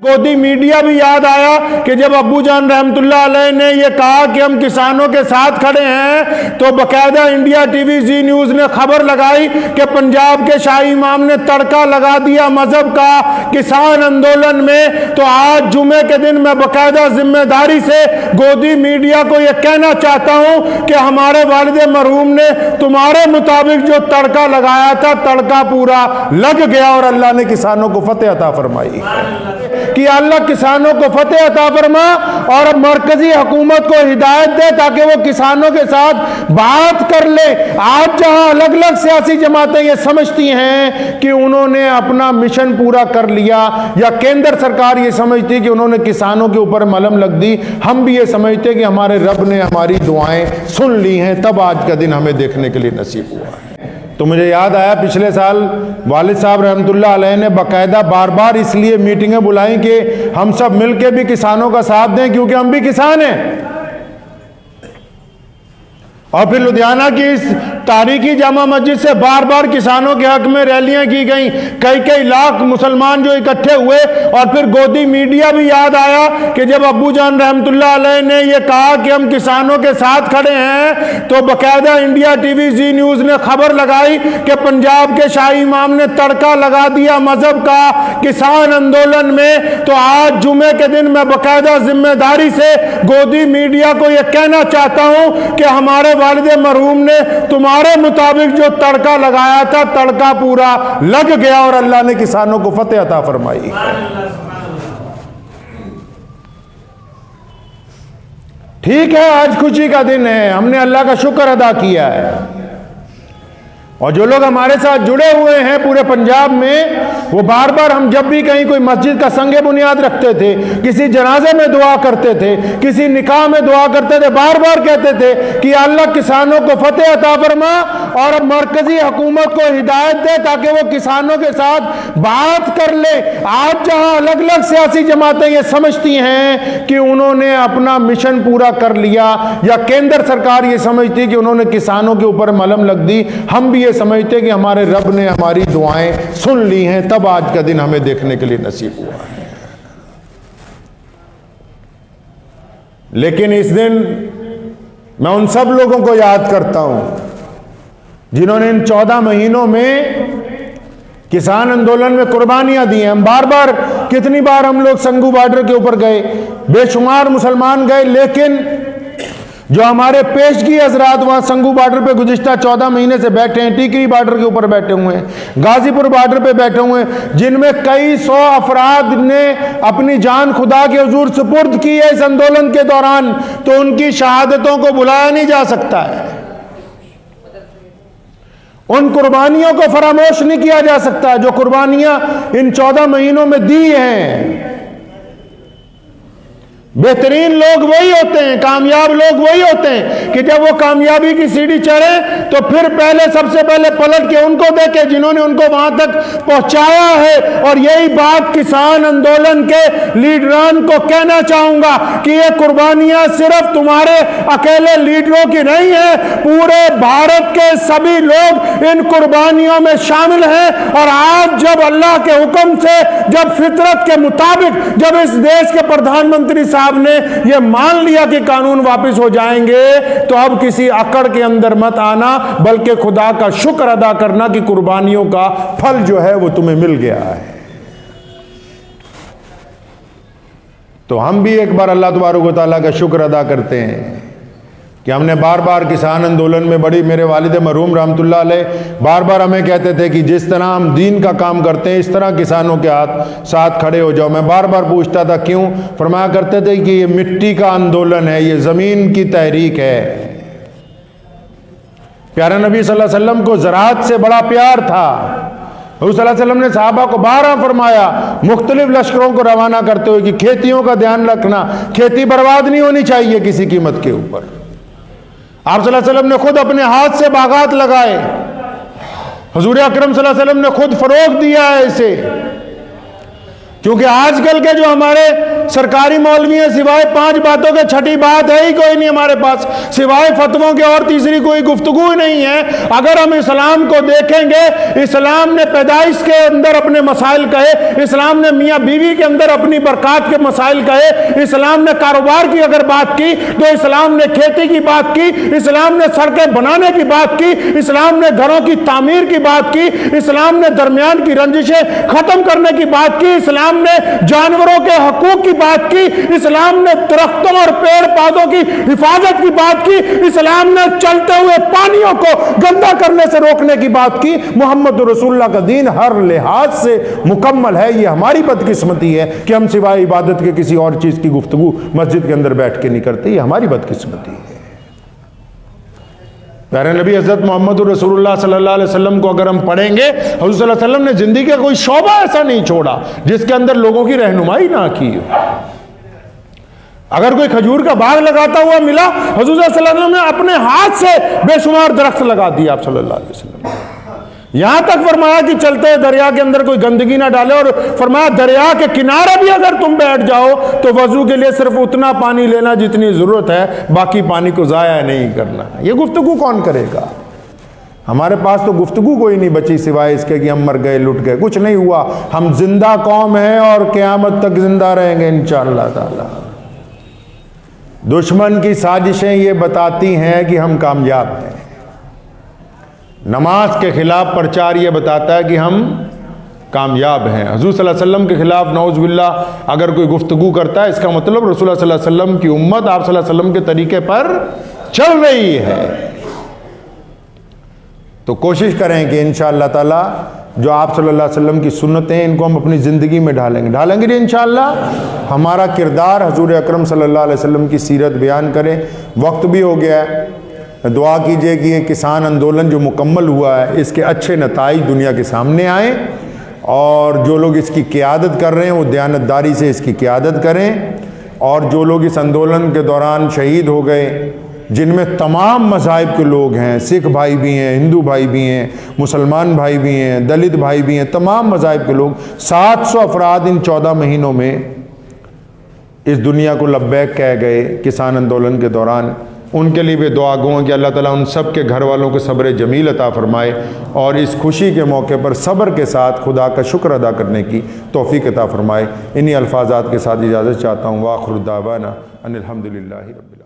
गोदी मीडिया भी याद आया कि जब अब्बू जान रहमतुल्लाह अलैह ने यह कहा कि हम किसानों के साथ खड़े हैं, तो बकायदा इंडिया टीवी जी न्यूज ने खबर लगाई कि पंजाब के शाही इमाम ने तड़का लगा दिया मजहब का किसान आंदोलन में। तो आज जुमे के दिन मैं बकायदा जिम्मेदारी से गोदी मीडिया को यह कहना चाहता हूं कि हमारे वालिद मरहूम ने तुम्हारे मुताबिक जो तड़का लगाया था, तड़का पूरा लग गया और अल्लाह ने किसानों को फतेह अता फरमाई कि अल्लाह किसानों को फतेह अता फरमा और मरकजी हुकूमत को हिदायत दे ताकि वो किसानों के साथ बात कर ले। आज जहां अलग अलग सियासी जमातें ये समझती हैं कि उन्होंने अपना मिशन पूरा कर लिया, या केंद्र सरकार ये समझती कि उन्होंने किसानों के ऊपर मलम लग दी, हम भी ये समझते कि हमारे रब ने हमारी दुआएं सुन ली हैं, तब आज का दिन हमें देखने के लिए नसीब हुआ है। तो मुझे याद आया पिछले साल वालिद साहब रहमतुल्लाह अलैह ने बाकायदा बार बार इसलिए मीटिंगें बुलाई कि हम सब मिलके भी किसानों का साथ दें, क्योंकि हम भी किसान हैं। और फिर लुधियाना की इस तारीखी जामा मस्जिद से बार बार किसानों के हक में रैलियां की गई, कई कई लाख मुसलमान जो इकट्ठे हुए। और फिर गोदी मीडिया भी याद आया कि जब अब्बू जान रहमतुल्लाह अलैह ने यह कहा कि हम किसानों के साथ खड़े हैं, तो बकायदा इंडिया टीवी जी न्यूज ने खबर लगाई कि पंजाब के शाही इमाम ने तड़का लगा दिया मजहब का किसान आंदोलन में। तो आज जुमे के दिन मैं बकायदा जिम्मेदारी से गोदी मीडिया को यह कहना चाहता हूं कि हमारे वालिद मरहूम ने तुम्हारे मुताबिक जो तड़का लगाया था, तड़का पूरा लग गया और अल्लाह ने किसानों को फतेह अता फरमाई। ठीक है, आज खुशी का दिन है, हमने अल्लाह का शुक्र अदा किया है। और जो लोग हमारे साथ जुड़े हुए हैं पूरे पंजाब में, वो बार बार हम जब भी कहीं कोई मस्जिद का संगे बुनियाद रखते थे, किसी जनाजे में दुआ करते थे, किसी निकाह में दुआ करते थे, बार बार कहते थे कि अल्लाह किसानों को फतेह अता फरमा और मरकजी हुकूमत को हिदायत दे ताकि वो किसानों के साथ बात कर ले। आज जहां अलग अलग सियासी जमातें ये समझती हैं कि उन्होंने अपना मिशन पूरा कर लिया, या केंद्र सरकार ये समझती कि उन्होंने किसानों के ऊपर मलम लग दी, हम भी ये समझते कि हमारे रब ने हमारी दुआएं सुन ली हैं, तब आज का दिन हमें देखने के लिए नसीब हुआ है। लेकिन इस दिन मैं उन सब लोगों को याद करता हूं जिन्होंने इन 14 महीनों में किसान आंदोलन में कुर्बानियां दी हैं। हम बार बार, कितनी बार हम लोग संगू बॉर्डर के ऊपर गए, बेशुमार मुसलमान गए, लेकिन जो हमारे पेशगी हजरात वहां संगू बॉर्डर पे गुज़िश्ता 14 महीने से बैठे हैं, टीकरी बॉर्डर के ऊपर बैठे हुए हैं, गाजीपुर बॉर्डर पे बैठे हुए हैं, जिनमें कई 100 अफराद ने अपनी जान खुदा के हुजूर सुपुर्द की है इस आंदोलन के दौरान, तो उनकी शहादतों को भुलाया नहीं जा सकता है, उन कुर्बानियों को फरामोश नहीं किया जा सकता जो कुर्बानियां इन 14 महीनों में दी हैं। बेहतरीन लोग वही होते हैं, कामयाब लोग वही होते हैं कि जब वो कामयाबी की सीढ़ी चढ़े तो फिर पहले, सबसे पहले पलट के उनको देखे जिन्होंने उनको वहां तक पहुंचाया है। और यही बात किसान आंदोलन के लीडरान को कहना चाहूंगा कि ये कुर्बानियां सिर्फ तुम्हारे अकेले लीडरों की नहीं है, पूरे भारत के सभी लोग इन कुर्बानियों में शामिल हैं। और आज जब अल्लाह के हुक्म से, जब फितरत के मुताबिक, जब इस देश के प्रधानमंत्री साहब ने यह मान लिया कि कानून वापस हो जाएंगे, तो अब किसी अकड़ के अंदर मत आना, बल्कि खुदा का शुक्र अदा करना कि कुर्बानियों का फल जो है वो तुम्हें मिल गया है। तो हम भी एक बार अल्लाह तबारक व तआला का शुक्र अदा करते हैं कि हमने बार बार किसान आंदोलन में बड़ी, मेरे वालिद मरहूम रहमतुल्लाह अलैह बार बार हमें कहते थे कि जिस तरह हम दीन का काम करते हैं, इस तरह किसानों के साथ खड़े हो जाओ। मैं बार बार पूछता था क्यों? फरमाया करते थे कि ये मिट्टी का आंदोलन है, ये ज़मीन की तहरीक है। प्यारा नबी सल्लल्लाहु अलैहि वसल्लम को ज़राअत से बड़ा प्यार था। हुज़ूर सल्लल्लाहु अलैहि वसल्लम ने सहाबा को 12 फरमाया मुख्तलिफ लश्करों को रवाना करते हुए कि खेतियों का ध्यान रखना, खेती बर्बाद नहीं होनी चाहिए किसी कीमत के ऊपर। आप सल्लल्लाहु अलैहि वसल्लम ने खुद अपने हाथ से बागात लगाए, हुजूर अकरम सल्लल्लाहु अलैहि वसल्लम ने खुद फरोग दिया है इसे। क्योंकि आजकल के जो हमारे सरकारी मौलवी हैं, सिवाय 5 बातों के छठी बात है ही कोई नहीं हमारे पास, सिवाय फतवों के और तीसरी कोई गुफ्तगू ही नहीं है। अगर हम इस्लाम को देखेंगे, इस्लाम ने पैदाइश के अंदर अपने मसाइल कहे, इस्लाम ने मियाँ बीवी के अंदर अपनी बरकत के मसाइल कहे, इस्लाम ने कारोबार की अगर बात की तो इस्लाम ने खेती की बात की, इस्लाम ने सड़कें बनाने की बात की, इस्लाम ने घरों की तामीर की बात की, इस्लाम ने दरमियान की रंजिशें खत्म करने की बात की, इस्लाम ने जानवरों के हकूक की बात की, इस्लाम ने दरख्तों और पेड़ पौधों की हिफाजत की बात की, इस्लाम ने चलते हुए पानियों को गंदा करने से रोकने की बात की। मोहम्मद रसूलुल्लाह का दीन हर लिहाज से मुकम्मल है। ये हमारी बदकिस्मती है कि हम सिवाय इबादत के किसी और चीज की गुफ्तगू मस्जिद के अंदर बैठ के नहीं करते। ये हमारी बदकिस्मती है। प्यारे नबी हज़रत मोहम्मद रसूलुल्लाह सल्लल्लाहु अलैहि वसल्लम को अगर हम पढ़ेंगे, हुज़ूर सल्लल्लाहु अलैहि वसल्लम ने जिंदगी का कोई शोबा ऐसा नहीं छोड़ा जिसके अंदर लोगों की रहनुमाई ना की। अगर कोई खजूर का बाग लगाता हुआ मिला, हुज़ूर सल्लल्लाहु अलैहि वसल्लम ने अपने हाथ से बेशुमार दरख्त लगा दिया। आप सल्लल्लाहु अलैहि वसल्लम यहां तक फरमाया कि चलते दरिया के अंदर कोई गंदगी ना डाले, और फरमाया दरिया के किनारे भी अगर तुम बैठ जाओ तो वजू के लिए सिर्फ उतना पानी लेना जितनी जरूरत है, बाकी पानी को जाया नहीं करना। ये गुफ्तगू कौन करेगा? हमारे पास तो गुफ्तगू कोई नहीं बची सिवाय इसके कि हम मर गए, लुट गए, कुछ नहीं हुआ। हम जिंदा कौम हैं और क़यामत तक जिंदा रहेंगे इंशाअल्लाह ताला। दुश्मन की साजिशें ये बताती हैं कि हम कामयाब हैं। नमाज के खिलाफ प्रचार ये बताता है कि हम कामयाब हैं। हुज़ूर सल्लल्लाहु अलैहि वसल्लम के खिलाफ नौज़ बिल्लाह अगर कोई गुफ्तगू करता है, इसका मतलब रसूलुल्लाह सल्लल्लाहु अलैहि वसल्लम की उम्मत आप सल्लल्लाहु अलैहि वसल्लम के तरीके पर चल रही है। तो कोशिश करें कि इंशाअल्लाह ताला जो आप सल्लल्लाहु अलैहि वसल्लम की सुन्नतें हैं इनको हम अपनी ज़िंदगी में ढालेंगे नहीं इंशाअल्लाह। हमारा किरदार हज़ूर अकरम सल्लल्लाहु अलैहि वसल्लम की सीरत बयान करें। वक्त भी हो गया है, दुआ कीजिए कि ये किसान आंदोलन जो मुकम्मल हुआ है इसके अच्छे नताइज दुनिया के सामने आए, और जो लोग इसकी क़ियादत कर रहे हैं वो दयानतदारी से इसकी क़ियादत करें, और जो लोग इस आंदोलन के दौरान शहीद हो गए जिनमें तमाम मज़ाहिब के लोग हैं, सिख भाई भी हैं, हिंदू भाई भी हैं, मुसलमान भाई भी हैं, दलित भाई भी हैं, तमाम मज़ाहिब के लोग, 700 अफराद इन 14 महीनों में इस दुनिया को लब्बैक कह गए किसान आंदोलन के दौरान। उनके लिए भी दुआ गो कि अल्लाह ताला उन सब के घर वालों को सब्र जमील अता फरमाए, और इस खुशी के मौके पर सब्र के साथ खुदा का शुक्र अदा करने की तौफीक अता फरमाए। इन्हीं अल्फाजात के साथ इजाज़त चाहता हूँ। वाखिर दावाना अनिल हम्दुलिल्लाहि रब्बिल आलमीन।